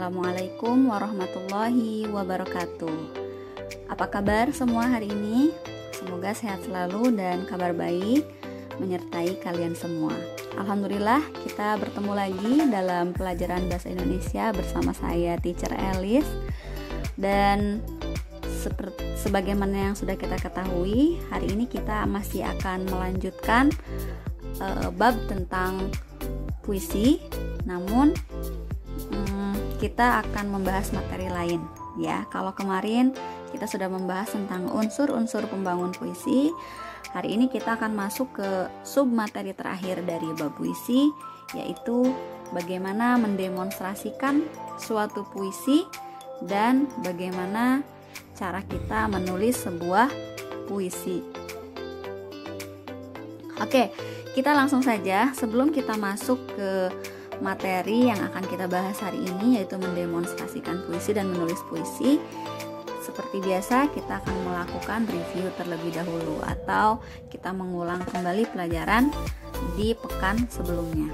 Assalamualaikum warahmatullahi wabarakatuh. Apa kabar semua hari ini? Semoga sehat selalu dan kabar baik menyertai kalian semua. Alhamdulillah kita bertemu lagi dalam pelajaran Bahasa Indonesia bersama saya Teacher Elis. Dan sebagaimana yang sudah kita ketahui, hari ini kita masih akan melanjutkan bab tentang puisi. Namun kita akan membahas materi lain ya. Kalau kemarin kita sudah membahas tentang unsur-unsur pembangun puisi, hari ini kita akan masuk ke submateri terakhir dari bab puisi, yaitu bagaimana mendemonstrasikan suatu puisi dan bagaimana cara kita menulis sebuah puisi. Oke, kita langsung saja. Sebelum kita masuk ke materi yang akan kita bahas hari ini, yaitu mendemonstrasikan puisi dan menulis puisi, seperti biasa kita akan melakukan review terlebih dahulu atau kita mengulang kembali pelajaran di pekan sebelumnya.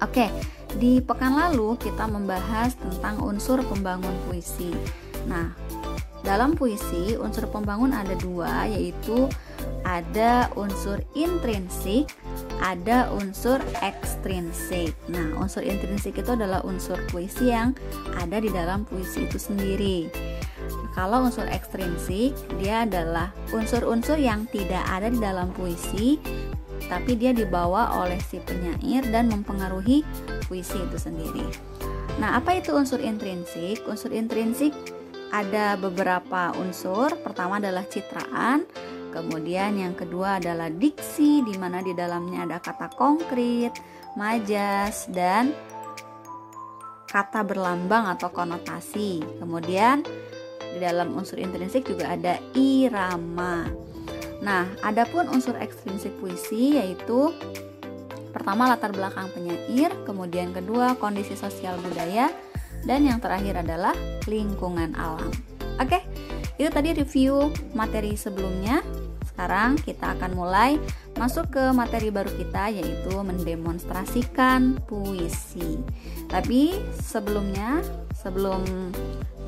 Oke, di pekan lalu kita membahas tentang unsur pembangun puisi. Nah, dalam puisi unsur pembangun ada dua, yaitu ada unsur intrinsik, ada unsur ekstrinsik. Nah, unsur intrinsik itu adalah unsur puisi yang ada di dalam puisi itu sendiri. Kalau unsur ekstrinsik, dia adalah unsur-unsur yang tidak ada di dalam puisi, tapi dia dibawa oleh si penyair dan mempengaruhi puisi itu sendiri. Nah, apa itu unsur intrinsik? Unsur intrinsik ada beberapa unsur. Pertama adalah citraan. Kemudian yang kedua adalah diksi, di mana di dalamnya ada kata konkret, majas, dan kata berlambang atau konotasi. Kemudian di dalam unsur intrinsik juga ada irama. Nah, adapun unsur ekstrinsik puisi yaitu pertama latar belakang penyair, kemudian kedua kondisi sosial budaya, dan yang terakhir adalah lingkungan alam. Oke, itu tadi review materi sebelumnya. Sekarang kita akan mulai masuk ke materi baru kita, yaitu mendemonstrasikan puisi. Tapi sebelum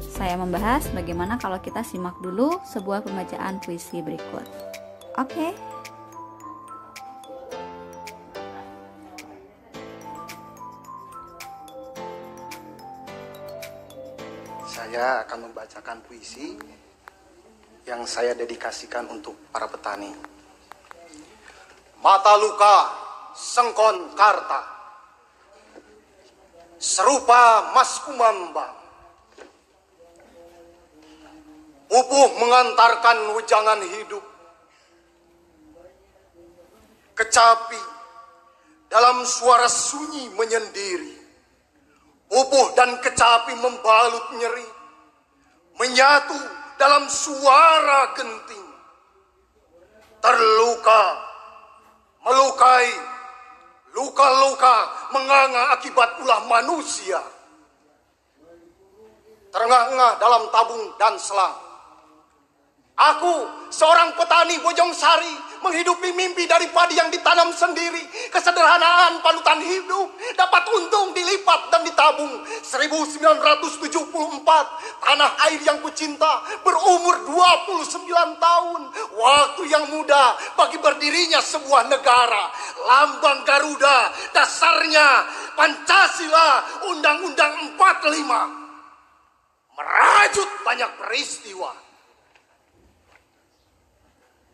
saya membahas, bagaimana kalau kita simak dulu sebuah pembacaan puisi berikut. Oke. Saya akan membacakan puisi yang saya dedikasikan untuk para petani. Mata luka sengkon karta, serupa mas kumambang, pupuh mengantarkan wejangan hidup, kecapi dalam suara sunyi menyendiri, pupuh dan kecapi membalut nyeri, menyatu dalam suara genting, terluka, melukai, luka-luka menganga akibat ulah manusia, terengah-engah dalam tabung dan selang. Aku, seorang petani Bojong Sari, menghidupi mimpi dari padi yang ditanam sendiri. Kesederhanaan panutan hidup dapat untung dilipat dan ditabung. 1974, tanah air yang kucinta berumur 29 tahun. Waktu yang muda bagi berdirinya sebuah negara. Lambang Garuda, dasarnya Pancasila, Undang-Undang 45. Merajut banyak peristiwa.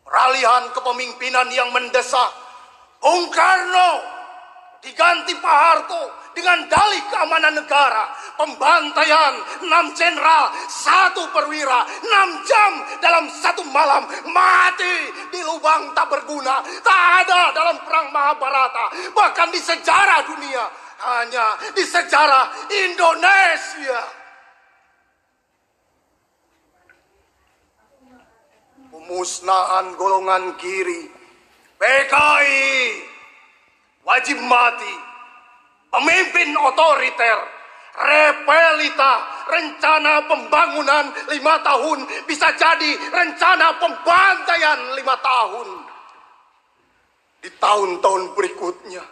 Peralihan kepemimpinan yang mendesak, Bung Karno diganti Pak Harto dengan dalih keamanan negara. Pembantaian 6 jenderal, 1 perwira, 6 jam dalam 1 malam, mati di lubang tak berguna. Tak ada dalam perang Mahabharata, bahkan di sejarah dunia, hanya di sejarah Indonesia. Pemusnahan golongan kiri, PKI, wajib mati, pemimpin otoriter, repelita, rencana pembangunan 5 tahun bisa jadi rencana pembantaian 5 tahun. Di tahun-tahun berikutnya,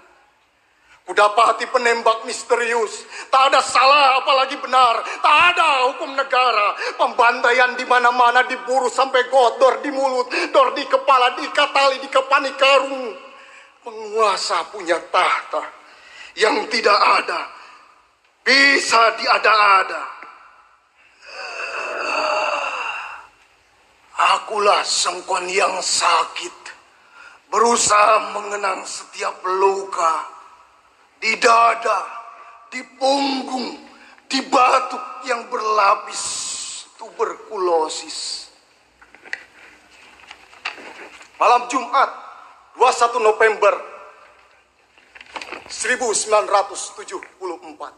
Kudapati penembak misterius. Tak ada salah apalagi benar. Tak ada hukum negara. Pembantaian di mana-mana, diburu sampai got, dor di mulut, dor di kepala, diikat tali, dikepani karung. Penguasa punya tahta yang tidak ada bisa diada-ada. Akulah sengkon yang sakit, berusaha mengenang setiap luka di dada, di punggung, di batuk yang berlapis tuberkulosis. Malam Jumat 21 November 1974.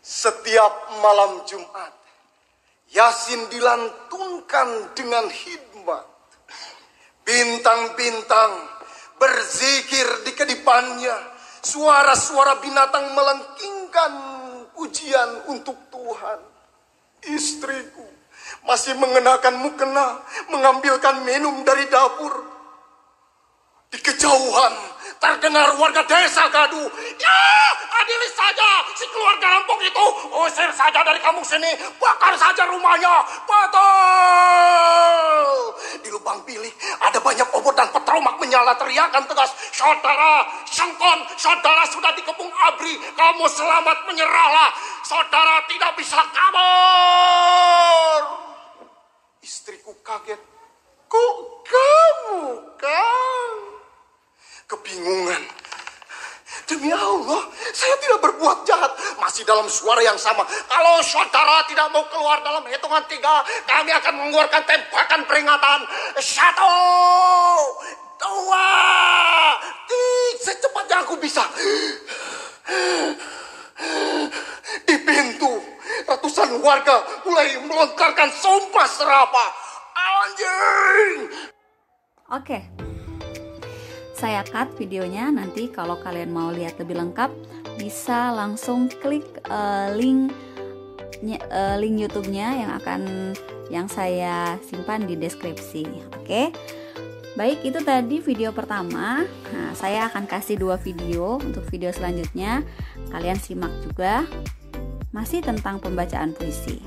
Setiap malam Jumat, Yasin dilantunkan dengan hikmat. Bintang-bintang berzikir di kedipannya. Suara-suara binatang melengkingkan pujian untuk Tuhan. Istriku masih mengenakan mukena, mengambilkan minum dari dapur. Di kejauhan terdengar warga desa gaduh. Ya, adili saja si keluarga rampok itu. Usir saja dari kampung sini. Bakar saja rumahnya. Betul. Di lubang bilik ada banyak obor dan petromak menyala, teriakan tegas. Saudara Sengkon, saudara sudah dikepung ABRI. Kamu selamat menyerahlah. Saudara tidak bisa kabur. Istriku kaget. Kok kamu, Kang? Kebingungan. Demi Allah, saya tidak berbuat jahat. Masih dalam suara yang sama. Kalau saudara tidak mau keluar dalam hitungan 3, kami akan mengeluarkan tembakan peringatan. 1, 2, 3. Secepatnya aku bisa. Di pintu, ratusan warga mulai melontarkan sumpah serapah. Anjing! Oke. Saya cut videonya, nanti kalau kalian mau lihat lebih lengkap bisa langsung klik link YouTube-nya yang saya simpan di deskripsi. Oke. Baik, itu tadi video pertama. Nah, saya akan kasih 2 video untuk video selanjutnya. Kalian simak juga. Masih tentang pembacaan puisi.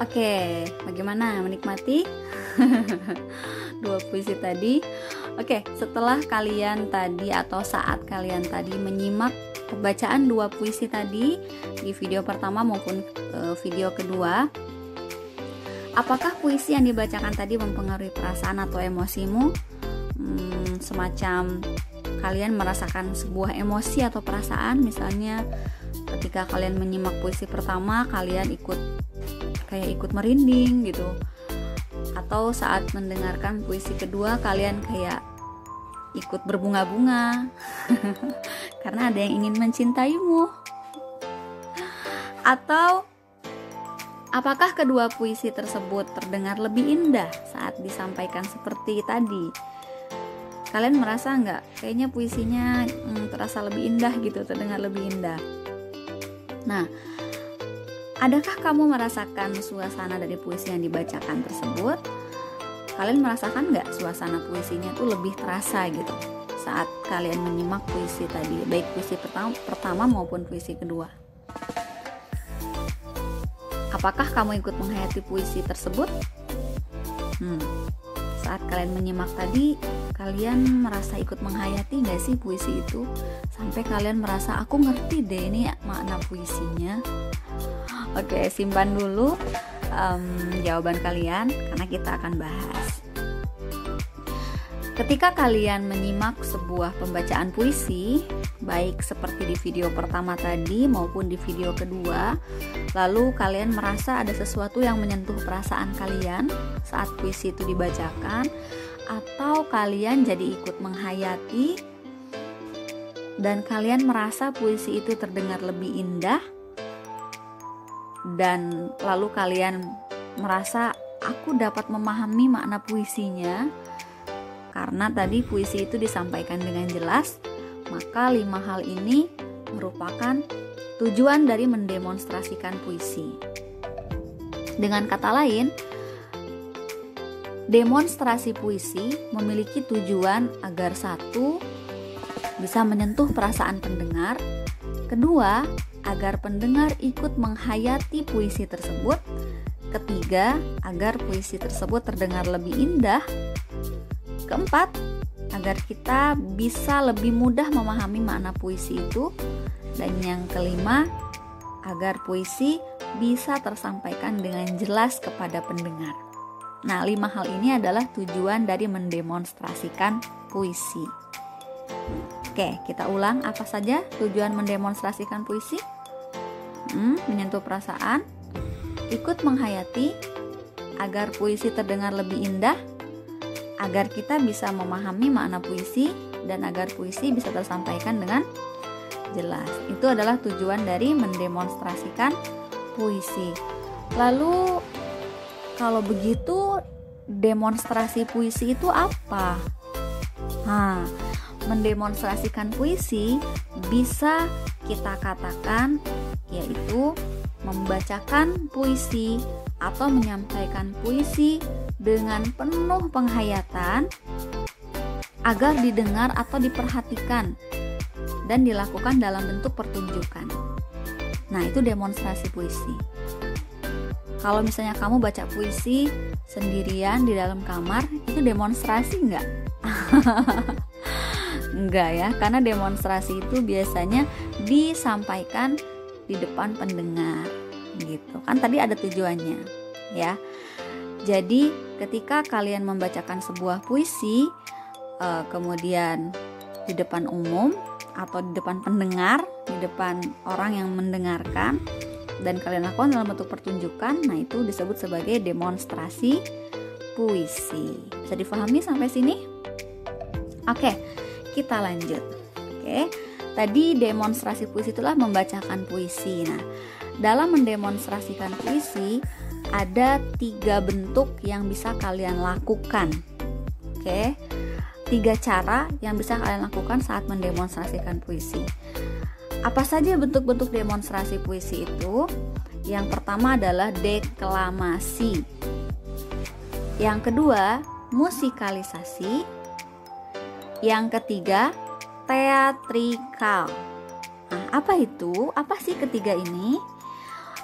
Oke, bagaimana menikmati dua puisi tadi? Oke, setelah kalian tadi atau saat kalian tadi menyimak pembacaan dua puisi tadi di video pertama maupun video kedua, apakah puisi yang dibacakan tadi mempengaruhi perasaan atau emosimu? Semacam kalian merasakan sebuah emosi atau perasaan, misalnya ketika kalian menyimak puisi pertama kalian ikut merinding gitu, atau saat mendengarkan puisi kedua kalian kayak ikut berbunga-bunga karena ada yang ingin mencintaimu. Atau apakah kedua puisi tersebut terdengar lebih indah saat disampaikan seperti tadi? Kalian merasa nggak? Kayaknya puisinya terasa lebih indah gitu, terdengar lebih indah. Nah, adakah kamu merasakan suasana dari puisi yang dibacakan tersebut? Kalian merasakan nggak suasana puisinya tuh lebih terasa gitu saat kalian menyimak puisi tadi, baik puisi pertama maupun puisi kedua? Apakah kamu ikut menghayati puisi tersebut? Saat kalian menyimak tadi, kalian merasa ikut menghayati nggak sih puisi itu? Sampai kalian merasa, aku ngerti deh ini makna puisinya. Oke, simpan dulu jawaban kalian karena kita akan bahas. Ketika kalian menyimak sebuah pembacaan puisi, baik seperti di video pertama tadi maupun di video kedua, lalu kalian merasa ada sesuatu yang menyentuh perasaan kalian saat puisi itu dibacakan, atau kalian jadi ikut menghayati dan kalian merasa puisi itu terdengar lebih indah, dan lalu kalian merasa aku dapat memahami makna puisinya karena tadi puisi itu disampaikan dengan jelas, maka 5 hal ini merupakan tujuan dari mendemonstrasikan puisi. Dengan kata lain, demonstrasi puisi memiliki tujuan agar satu, bisa menyentuh perasaan pendengar, kedua, agar pendengar ikut menghayati puisi tersebut, ketiga, agar puisi tersebut terdengar lebih indah, keempat, agar kita bisa lebih mudah memahami makna puisi itu, dan yang kelima, agar puisi bisa tersampaikan dengan jelas kepada pendengar. Nah, 5 hal ini adalah tujuan dari mendemonstrasikan puisi. Oke, kita ulang apa saja tujuan mendemonstrasikan puisi? Menyentuh perasaan, ikut menghayati, agar puisi terdengar lebih indah, agar kita bisa memahami makna puisi, dan agar puisi bisa tersampaikan dengan jelas. Itu adalah tujuan dari mendemonstrasikan puisi. Lalu kalau begitu demonstrasi puisi itu apa? Mendemonstrasikan puisi bisa kita katakan yaitu membacakan puisi atau menyampaikan puisi dengan penuh penghayatan agar didengar atau diperhatikan dan dilakukan dalam bentuk pertunjukan. Nah, itu demonstrasi puisi. Kalau misalnya kamu baca puisi sendirian di dalam kamar, itu demonstrasi enggak? Enggak ya, karena demonstrasi itu biasanya disampaikan di depan pendengar gitu. Kan tadi ada tujuannya, ya. Jadi, ketika kalian membacakan sebuah puisi kemudian di depan umum atau di depan pendengar, di depan orang yang mendengarkan, dan kalian lakukan dalam bentuk pertunjukan, nah itu disebut sebagai demonstrasi puisi. Bisa difahami sampai sini? Oke, kita lanjut. Oke, tadi demonstrasi puisi itulah membacakan puisi. Nah, dalam mendemonstrasikan puisi ada 3 bentuk yang bisa kalian lakukan. Oke, 3 cara yang bisa kalian lakukan saat mendemonstrasikan puisi. Apa saja bentuk-bentuk demonstrasi puisi itu? Yang pertama adalah deklamasi. Yang kedua, musikalisasi. Yang ketiga, teatrikal. Nah, apa itu? Apa sih ketiga ini?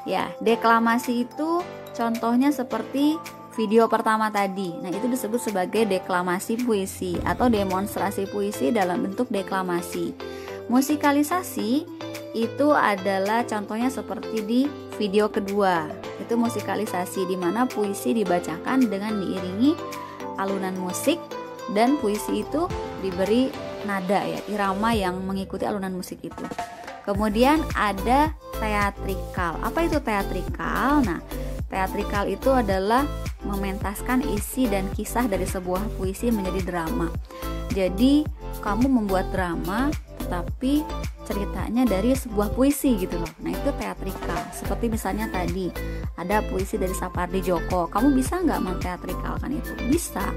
Ya, deklamasi itu contohnya seperti video pertama tadi. Nah, itu disebut sebagai deklamasi puisi atau demonstrasi puisi dalam bentuk deklamasi. Musikalisasi itu adalah contohnya seperti di video kedua. Itu musikalisasi di mana puisi dibacakan dengan diiringi alunan musik dan puisi itu diberi nada ya, irama yang mengikuti alunan musik itu. Kemudian ada teatrikal. Apa itu teatrikal? Nah, teatrikal itu adalah mementaskan isi dan kisah dari sebuah puisi menjadi drama. Jadi kamu membuat drama tetapi ceritanya dari sebuah puisi gitu loh. Nah, itu teatrikal. Seperti misalnya tadi ada puisi dari Sapardi Djoko. Kamu bisa nggak menteatrikalkan itu? Bisa.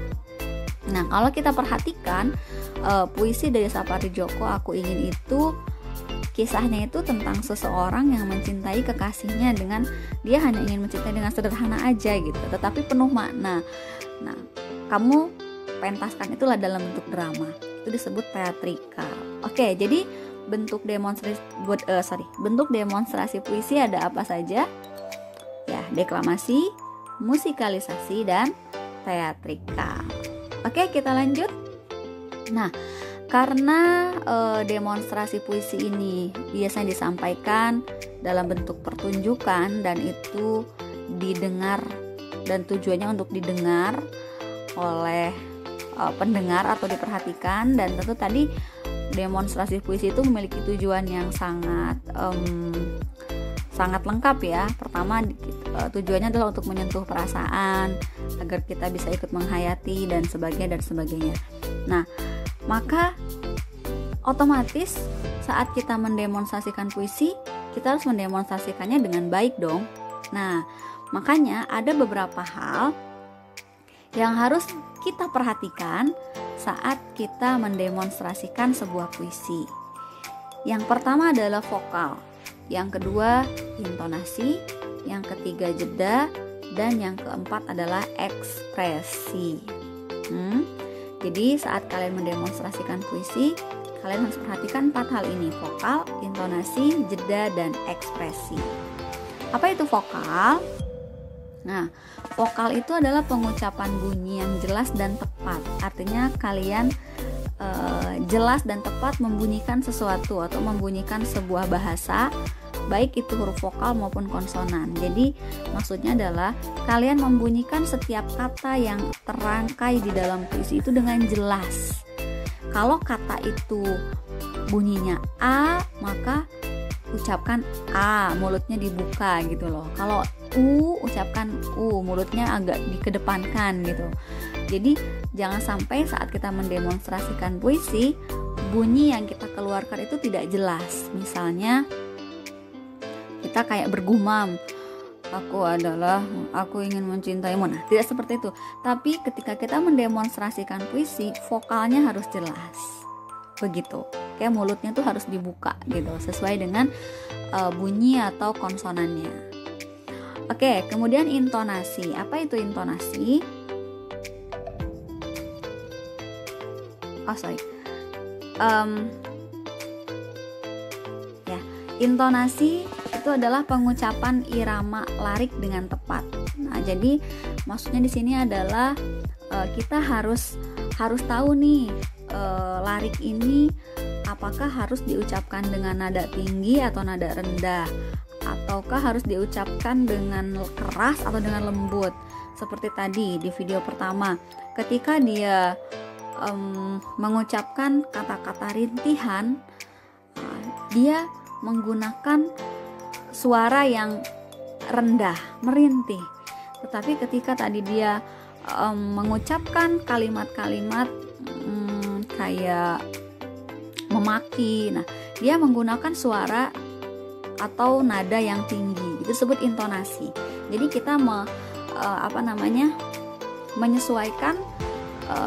Nah, kalau kita perhatikan puisi dari Sapardi Djoko, Aku Ingin Itu, kisahnya itu tentang seseorang yang mencintai kekasihnya dengan dia hanya ingin mencintai dengan sederhana aja gitu, tetapi penuh makna. Nah, kamu pentaskan itulah dalam bentuk drama. Itu disebut teatrikal. Oke, jadi bentuk demonstrasi puisi ada apa saja? Ya, deklamasi, musikalisasi, dan teatrikal. Oke, kita lanjut. Nah, karena demonstrasi puisi ini biasanya disampaikan dalam bentuk pertunjukan dan itu didengar dan tujuannya untuk didengar oleh pendengar atau diperhatikan, dan tentu tadi demonstrasi puisi itu memiliki tujuan yang sangat lengkap ya. Pertama, tujuannya adalah untuk menyentuh perasaan agar kita bisa ikut menghayati dan sebagainya. Nah, maka otomatis saat kita mendemonstrasikan puisi, kita harus mendemonstrasikannya dengan baik dong. Nah, makanya ada beberapa hal yang harus kita perhatikan saat kita mendemonstrasikan sebuah puisi. Yang pertama adalah vokal, yang kedua intonasi, yang ketiga jeda, dan yang keempat adalah ekspresi. Jadi saat kalian mendemonstrasikan puisi, kalian harus perhatikan 4 hal ini: vokal, intonasi, jeda, dan ekspresi. Apa itu vokal? Nah, vokal itu adalah pengucapan bunyi yang jelas dan tepat. Artinya kalian jelas dan tepat membunyikan sesuatu atau membunyikan sebuah bahasa, baik itu huruf vokal maupun konsonan. Jadi maksudnya adalah kalian membunyikan setiap kata yang terangkai di dalam puisi itu dengan jelas. Kalau kata itu bunyinya A, maka ucapkan A, mulutnya dibuka gitu loh. Kalau U, ucapkan U, mulutnya agak dikedepankan gitu. Jadi jangan sampai saat kita mendemonstrasikan puisi, bunyi yang kita keluarkan itu tidak jelas. Misalnya kita kayak bergumam, aku ingin mencintaimu. Nah, tidak seperti itu. Tapi ketika kita mendemonstrasikan puisi, vokalnya harus jelas. Begitu. Kayak mulutnya tuh harus dibuka gitu, sesuai dengan bunyi atau konsonannya. Oke, kemudian intonasi. Apa itu intonasi? Intonasi itu adalah pengucapan irama larik dengan tepat. Nah, jadi maksudnya di sini adalah kita harus tahu nih larik ini apakah harus diucapkan dengan nada tinggi atau nada rendah, ataukah harus diucapkan dengan keras atau dengan lembut. Seperti tadi di video pertama, ketika dia mengucapkan kata-kata rintihan, dia menggunakan suara yang rendah, merintih. Tetapi ketika tadi dia mengucapkan kalimat-kalimat kayak memaki, nah dia menggunakan suara atau nada yang tinggi, itu disebut intonasi. Jadi kita menyesuaikan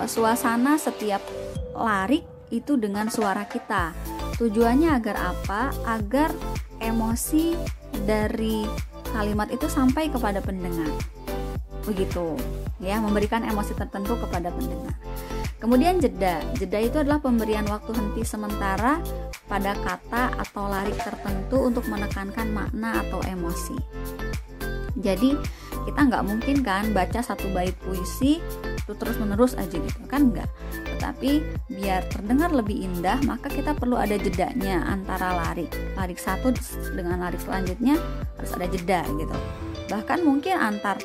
suasana setiap larik itu dengan suara kita. Tujuannya agar apa? Agar emosi dari kalimat itu sampai kepada pendengar. Begitu, ya, memberikan emosi tertentu kepada pendengar. Kemudian jeda. Jeda itu adalah pemberian waktu henti sementara pada kata atau lirik tertentu untuk menekankan makna atau emosi. Jadi kita nggak mungkin kan baca satu bait puisi itu terus menerus aja gitu kan, enggak. Tetapi biar terdengar lebih indah maka kita perlu ada jedanya antara lirik satu dengan lirik selanjutnya, harus ada jeda gitu. Bahkan mungkin antar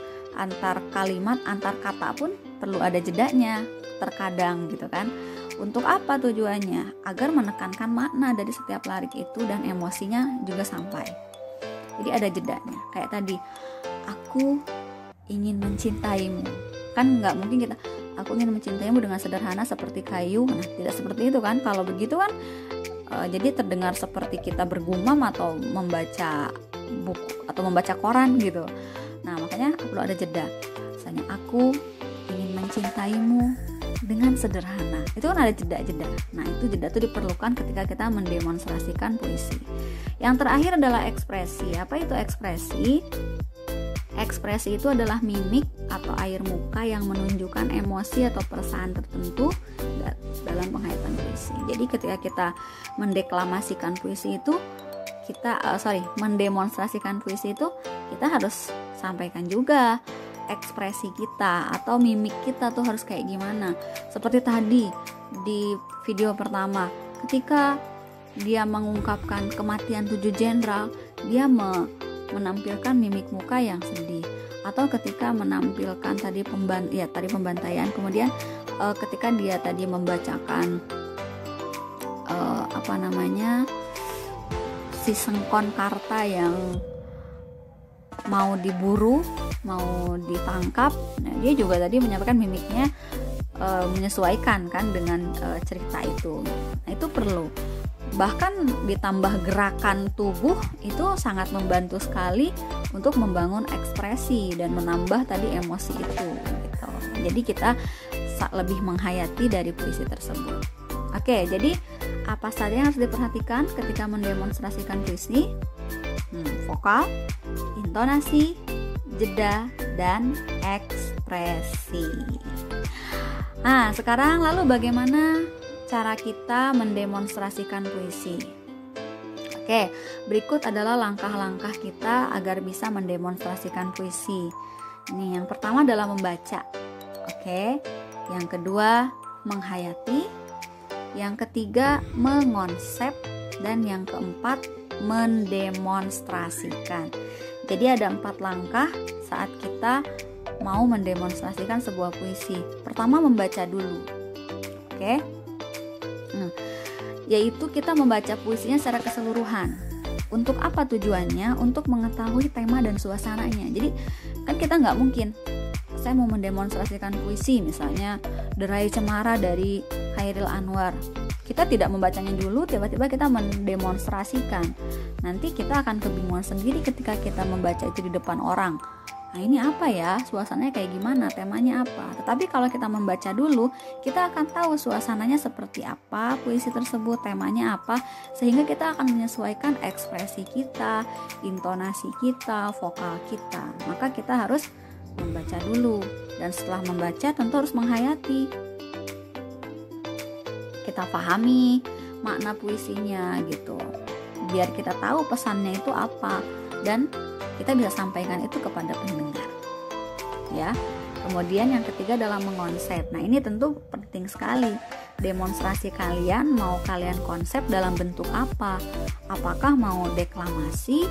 kalimat, antar kata pun perlu ada jedanya terkadang gitu kan. Untuk apa tujuannya? Agar menekankan makna dari setiap lirik itu dan emosinya juga sampai. Jadi ada jedanya. Kayak tadi, aku ingin mencintaimu. Kan nggak mungkin kita, aku ingin mencintaimu dengan sederhana seperti kayu. Nah, tidak seperti itu kan. Kalau begitu kan jadi terdengar seperti kita bergumam atau membaca buku atau membaca koran gitu. Nah, makanya perlu ada jeda. Misalnya, aku ingin mencintaimu dengan sederhana. Itu kan ada jeda-jeda. Nah, itu jeda itu diperlukan ketika kita mendemonstrasikan puisi. Yang terakhir adalah ekspresi. Apa itu ekspresi? Ekspresi itu adalah mimik atau air muka yang menunjukkan emosi atau perasaan tertentu dalam penghayatan puisi. Jadi ketika kita mendeklamasikan puisi itu, mendemonstrasikan puisi itu, kita harus sampaikan juga ekspresi kita atau mimik kita tuh harus kayak gimana. Seperti tadi di video pertama, ketika dia mengungkapkan kematian 7 jenderal, dia menampilkan mimik muka yang sedih. Atau ketika menampilkan tadi pembantaian, kemudian ketika dia tadi membacakan si Sengkon Karta yang mau diburu, mau ditangkap. Nah, dia juga tadi menyampaikan mimiknya menyesuaikan kan dengan cerita itu. Nah, itu perlu. Bahkan ditambah gerakan tubuh itu sangat membantu sekali untuk membangun ekspresi dan menambah tadi emosi itu gitu. Jadi kita lebih menghayati dari puisi tersebut. Oke, jadi apa saja yang harus diperhatikan ketika mendemonstrasikan puisi? Vokal, intonasi, jeda, dan ekspresi. Nah, sekarang lalu bagaimana cara kita mendemonstrasikan puisi? Oke, berikut adalah langkah-langkah kita agar bisa mendemonstrasikan puisi. Ini yang pertama adalah membaca. Oke, yang kedua menghayati, yang ketiga mengonsep, dan yang keempat mendemonstrasikan. Jadi ada 4 langkah saat kita mau mendemonstrasikan sebuah puisi. Pertama, membaca dulu. Oke. Yaitu kita membaca puisinya secara keseluruhan. Untuk apa tujuannya? Untuk mengetahui tema dan suasananya. Jadi kan kita nggak mungkin, saya mau mendemonstrasikan puisi misalnya Derai Cemara dari Chairil Anwar. Kita tidak membacanya dulu, tiba-tiba kita mendemonstrasikan. Nanti kita akan kebingungan sendiri ketika kita membaca itu di depan orang. Nah, ini apa ya? Suasananya kayak gimana? Temanya apa? Tetapi kalau kita membaca dulu, kita akan tahu suasananya seperti apa, puisi tersebut, temanya apa, sehingga kita akan menyesuaikan ekspresi kita, intonasi kita, vokal kita. Maka kita harus membaca dulu. Dan setelah membaca tentu harus menghayati. Kita pahami makna puisinya gitu, biar kita tahu pesannya itu apa dan kita bisa sampaikan itu kepada pendengar ya. Kemudian yang ketiga adalah mengonsep. Nah, ini tentu penting sekali. Demonstrasi kalian mau kalian konsep dalam bentuk apa? Apakah mau deklamasi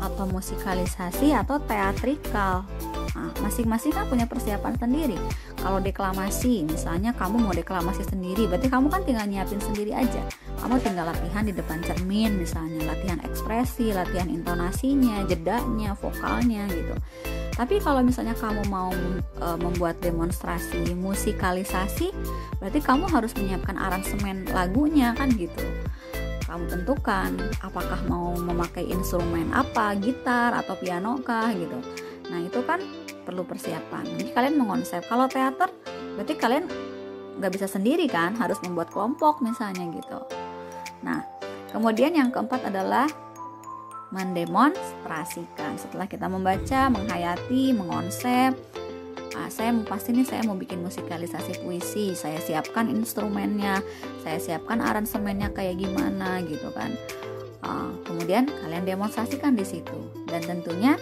atau musikalisasi atau teatrikal? Nah, masing-masing kan punya persiapan sendiri. Kalau deklamasi, misalnya kamu mau deklamasi sendiri, berarti kamu kan tinggal nyiapin sendiri aja. Kamu tinggal latihan di depan cermin, misalnya latihan ekspresi, latihan intonasinya, jedanya, vokalnya gitu. Tapi kalau misalnya kamu mau membuat demonstrasi musikalisasi, berarti kamu harus menyiapkan aransemen lagunya kan gitu. Kamu tentukan apakah mau memakai instrumen apa, gitar atau piano kah gitu. Nah, itu kan perlu persiapan. Jadi kalian mengonsep. Kalau teater berarti kalian nggak bisa sendiri kan, harus membuat kelompok misalnya gitu. Nah, kemudian yang keempat adalah mendemonstrasikan. Setelah kita membaca, menghayati, mengonsep, saya mau pasti nih saya mau bikin musikalisasi puisi, saya siapkan instrumennya, saya siapkan aransemennya kayak gimana gitu kan. Kemudian kalian demonstrasikan di situ, dan tentunya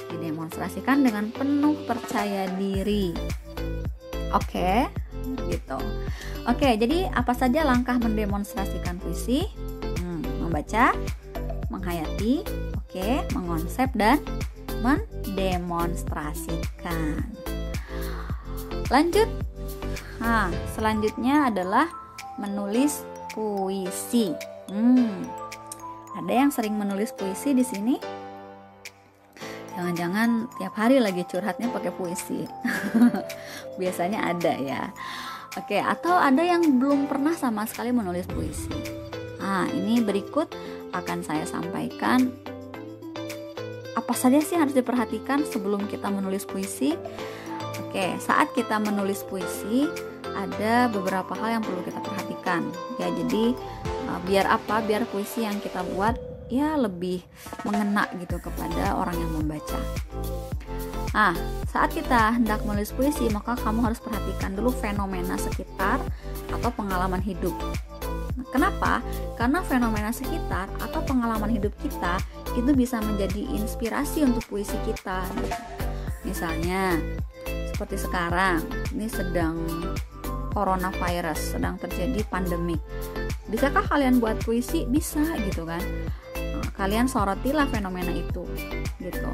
didemonstrasikan dengan penuh percaya diri. Oke, gitu. Oke, jadi apa saja langkah mendemonstrasikan puisi? Membaca, menghayati, mengonsep dan mendemonstrasikan. Lanjut. Selanjutnya adalah menulis puisi. Ada yang sering menulis puisi di sini? Jangan-jangan tiap hari lagi curhatnya pakai puisi. Biasanya ada ya. Oke, atau ada yang belum pernah sama sekali menulis puisi. Ini berikut akan saya sampaikan apa saja sih harus diperhatikan sebelum kita menulis puisi. Oke, saat kita menulis puisi ada beberapa hal yang perlu kita perhatikan. Ya, jadi biar puisi yang kita buat ya lebih mengena gitu kepada orang yang membaca. Saat kita hendak menulis puisi, maka kamu harus perhatikan dulu fenomena sekitar atau pengalaman hidup. Kenapa? Karena fenomena sekitar atau pengalaman hidup kita itu bisa menjadi inspirasi untuk puisi kita. Misalnya seperti sekarang, ini sedang coronavirus, sedang terjadi pandemik. Bisakah kalian buat puisi? Bisa gitu kan. Kalian sorotilah fenomena itu gitu.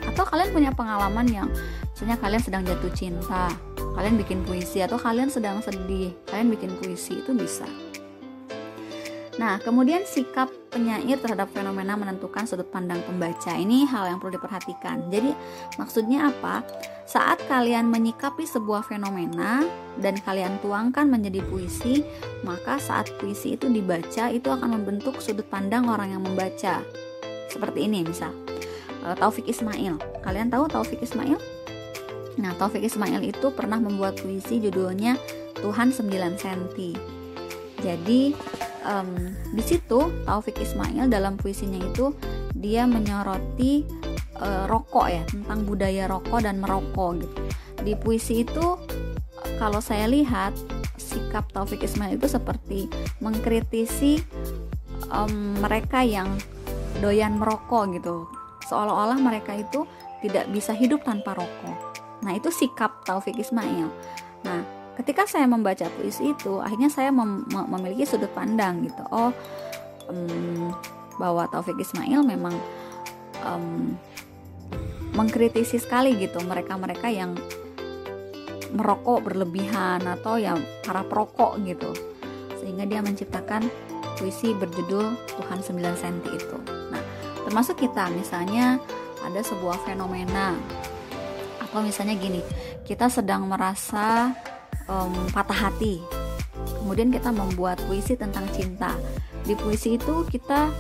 Atau kalian punya pengalaman yang misalnya kalian sedang jatuh cinta, kalian bikin puisi, atau kalian sedang sedih, kalian bikin puisi, itu bisa. Nah, kemudian sikap penyair terhadap fenomena menentukan sudut pandang pembaca. Ini hal yang perlu diperhatikan. Jadi maksudnya apa? Saat kalian menyikapi sebuah fenomena dan kalian tuangkan menjadi puisi, maka saat puisi itu dibaca, itu akan membentuk sudut pandang orang yang membaca. Seperti ini misal, Taufik Ismail. Kalian tahu Taufik Ismail? Nah, Taufik Ismail itu pernah membuat puisi judulnya Tuhan 9 cm. Jadi di situ Taufik Ismail dalam puisinya itu dia menyoroti rokok ya, tentang budaya rokok dan merokok gitu. Di puisi itu kalau saya lihat sikap Taufik Ismail itu seperti mengkritisi mereka yang doyan merokok gitu. Seolah-olah mereka itu tidak bisa hidup tanpa rokok. Nah, itu sikap Taufik Ismail. Nah, ketika saya membaca puisi itu, akhirnya saya memiliki sudut pandang gitu. Bahwa Taufik Ismail memang mengkritisi sekali gitu mereka-mereka yang merokok berlebihan atau yang para perokok gitu. Sehingga dia menciptakan puisi berjudul Tuhan 9 cm itu. Nah, termasuk kita misalnya ada sebuah fenomena, atau misalnya gini, kita sedang merasa patah hati, kemudian kita membuat puisi tentang cinta. Di puisi itu kita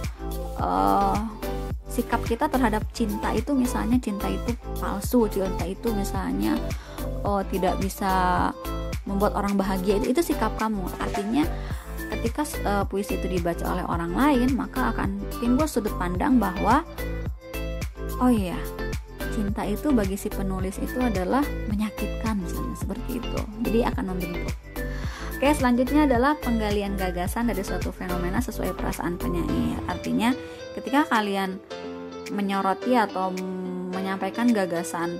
sikap kita terhadap cinta itu, misalnya cinta itu palsu, cinta itu misalnya tidak bisa membuat orang bahagia, itu sikap kamu. Artinya ketika puisi itu dibaca oleh orang lain, maka akan timbul sudut pandang bahwa oh iya, cinta itu bagi si penulis itu adalah menyakitkan, misalnya seperti itu. Jadi akan membentuk. Oke, selanjutnya adalah penggalian gagasan dari suatu fenomena sesuai perasaan penyair. Artinya ketika kalian menyoroti atau menyampaikan gagasan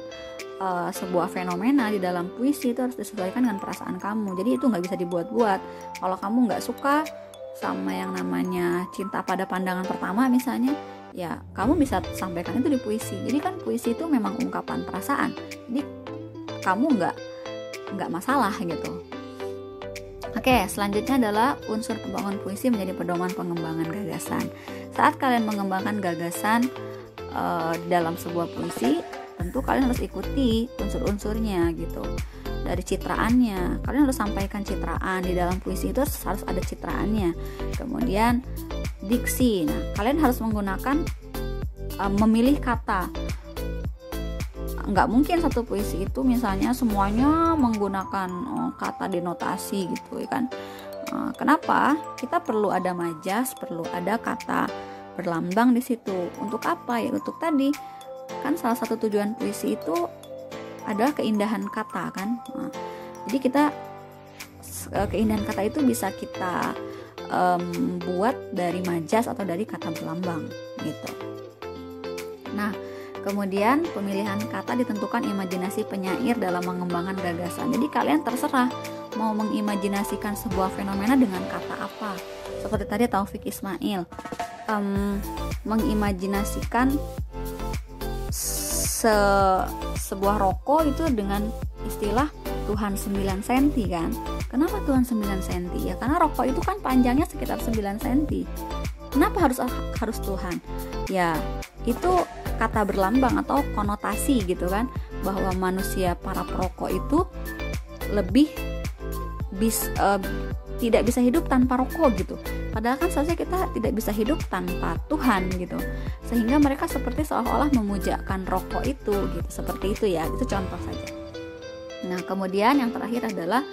sebuah fenomena di dalam puisi, itu harus disesuaikan dengan perasaan kamu. Jadi itu nggak bisa dibuat-buat. Kalau kamu nggak suka sama yang namanya cinta pada pandangan pertama misalnya, ya kamu bisa sampaikan itu di puisi. Jadi kan puisi itu memang ungkapan perasaan, jadi kamu nggak masalah gitu. Oke, selanjutnya adalah unsur pembangun puisi menjadi pedoman pengembangan gagasan. Saat kalian mengembangkan gagasan dalam sebuah puisi, tentu kalian harus ikuti unsur-unsurnya gitu. Dari citraannya, kalian harus sampaikan citraan. Di dalam puisi itu harus ada citraannya. Kemudian diksi. Nah, kalian harus menggunakan memilih kata. Nggak mungkin satu puisi itu misalnya semuanya menggunakan kata denotasi gitu ya kan. Kenapa? Kita perlu ada majas, perlu ada kata berlambang di situ. Untuk apa ya? Untuk tadi kan salah satu tujuan puisi itu adalah keindahan kata kan. Nah, jadi keindahan kata itu bisa kita buat dari majas atau dari kata berlambang gitu. Nah, kemudian pemilihan kata ditentukan imajinasi penyair dalam mengembangkan gagasan. Jadi kalian terserah mau mengimajinasikan sebuah fenomena dengan kata apa. Seperti tadi Taufik Ismail mengimajinasikan sebuah rokok itu dengan istilah Tuhan 9 cm kan. Kenapa Tuhan 9 cm? Ya karena rokok itu kan panjangnya sekitar 9 cm. Kenapa harus Tuhan? Ya itu kata berlambang atau konotasi gitu kan, bahwa manusia para perokok itu lebih tidak bisa hidup tanpa rokok gitu. Padahal kan seharusnya kita tidak bisa hidup tanpa Tuhan gitu. Sehingga mereka seperti seolah-olah memujakan rokok itu gitu. Seperti itu ya, itu contoh saja. Nah, kemudian yang terakhir adalah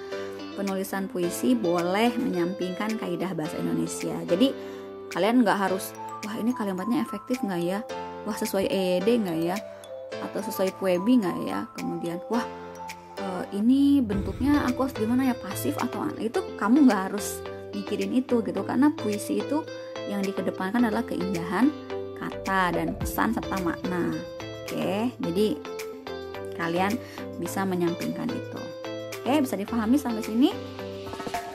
penulisan puisi boleh menyampingkan kaidah bahasa Indonesia. Jadi kalian nggak harus, wah ini kalimatnya efektif nggak ya? Wah sesuai EYD nggak ya? Atau sesuai Puebi nggak ya? Kemudian, wah ini bentuknya aku harus gimana ya, pasif atau itu kamu nggak harus mikirin itu gitu, karena puisi itu yang dikedepankan adalah keindahan kata dan pesan serta makna. Oke, jadi kalian bisa menyampingkan itu. Oke, bisa dipahami sampai sini.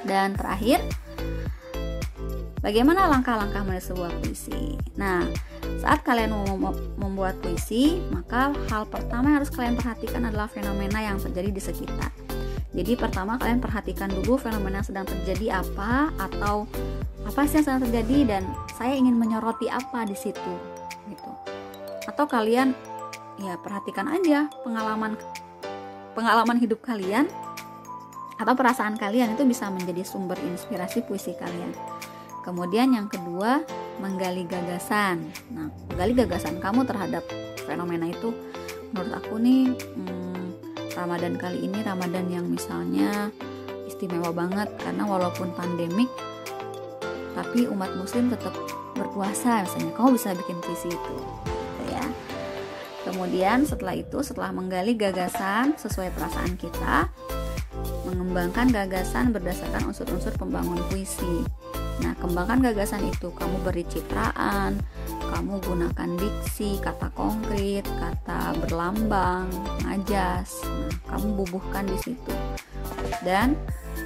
Dan terakhir, bagaimana langkah-langkah menulis sebuah puisi? Nah, saat kalian mau membuat puisi, maka hal pertama yang harus kalian perhatikan adalah fenomena yang terjadi di sekitar. Jadi pertama kalian perhatikan dulu fenomena yang sedang terjadi apa, atau apa sih yang sedang terjadi dan saya ingin menyoroti apa di situ gitu. Atau kalian ya perhatikan aja pengalaman hidup kalian atau perasaan kalian, itu bisa menjadi sumber inspirasi puisi kalian. Kemudian yang kedua, menggali gagasan. Nah, menggali gagasan kamu terhadap fenomena itu. Menurut aku nih, Ramadan kali ini Ramadan yang misalnya istimewa banget, karena walaupun pandemik tapi umat muslim tetap berpuasa misalnya. Kamu bisa bikin puisi itu gitu ya. Kemudian setelah menggali gagasan sesuai perasaan kita, mengembangkan gagasan berdasarkan unsur-unsur pembangun puisi. Nah, kembangkan gagasan itu, kamu beri citraan, kamu gunakan diksi, kata konkret, kata berlambang, majas. Nah, kamu bubuhkan di situ. Dan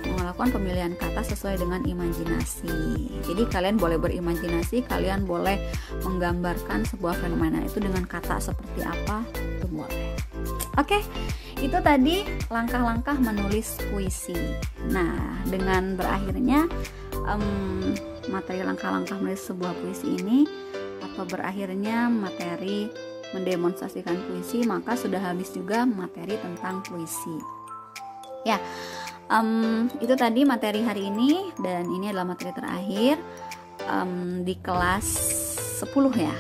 melakukan pemilihan kata sesuai dengan imajinasi. Jadi kalian boleh berimajinasi, kalian boleh menggambarkan sebuah fenomena itu dengan kata seperti apa, itu boleh. Oke, itu tadi langkah-langkah menulis puisi. Nah, dengan berakhirnya materi langkah-langkah menulis sebuah puisi ini, atau berakhirnya materi mendemonstrasikan puisi, maka sudah habis juga materi tentang puisi. Ya, itu tadi materi hari ini, dan ini adalah materi terakhir di kelas 10 ya.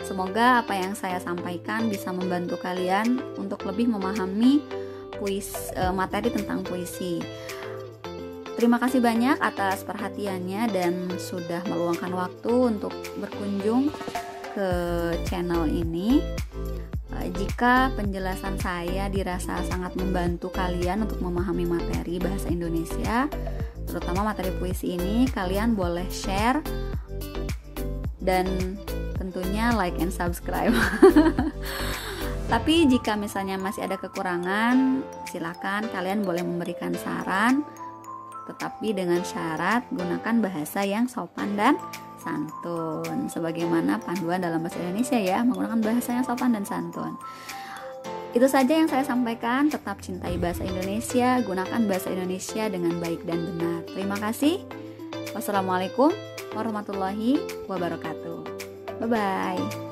Semoga apa yang saya sampaikan bisa membantu kalian untuk lebih memahami materi tentang puisi. Terima kasih banyak atas perhatiannya dan sudah meluangkan waktu untuk berkunjung ke channel ini. Jika penjelasan saya dirasa sangat membantu kalian untuk memahami materi bahasa Indonesia, terutama materi puisi ini, kalian boleh share dan tentunya like and subscribe. Tapi jika misalnya masih ada kekurangan, silakan kalian boleh memberikan saran, tetapi dengan syarat gunakan bahasa yang sopan dan santun, sebagaimana panduan dalam bahasa Indonesia ya, menggunakan bahasa yang sopan dan santun. Itu saja yang saya sampaikan. Tetap cintai bahasa Indonesia, gunakan bahasa Indonesia dengan baik dan benar. Terima kasih. Wassalamualaikum warahmatullahi wabarakatuh. Bye-bye.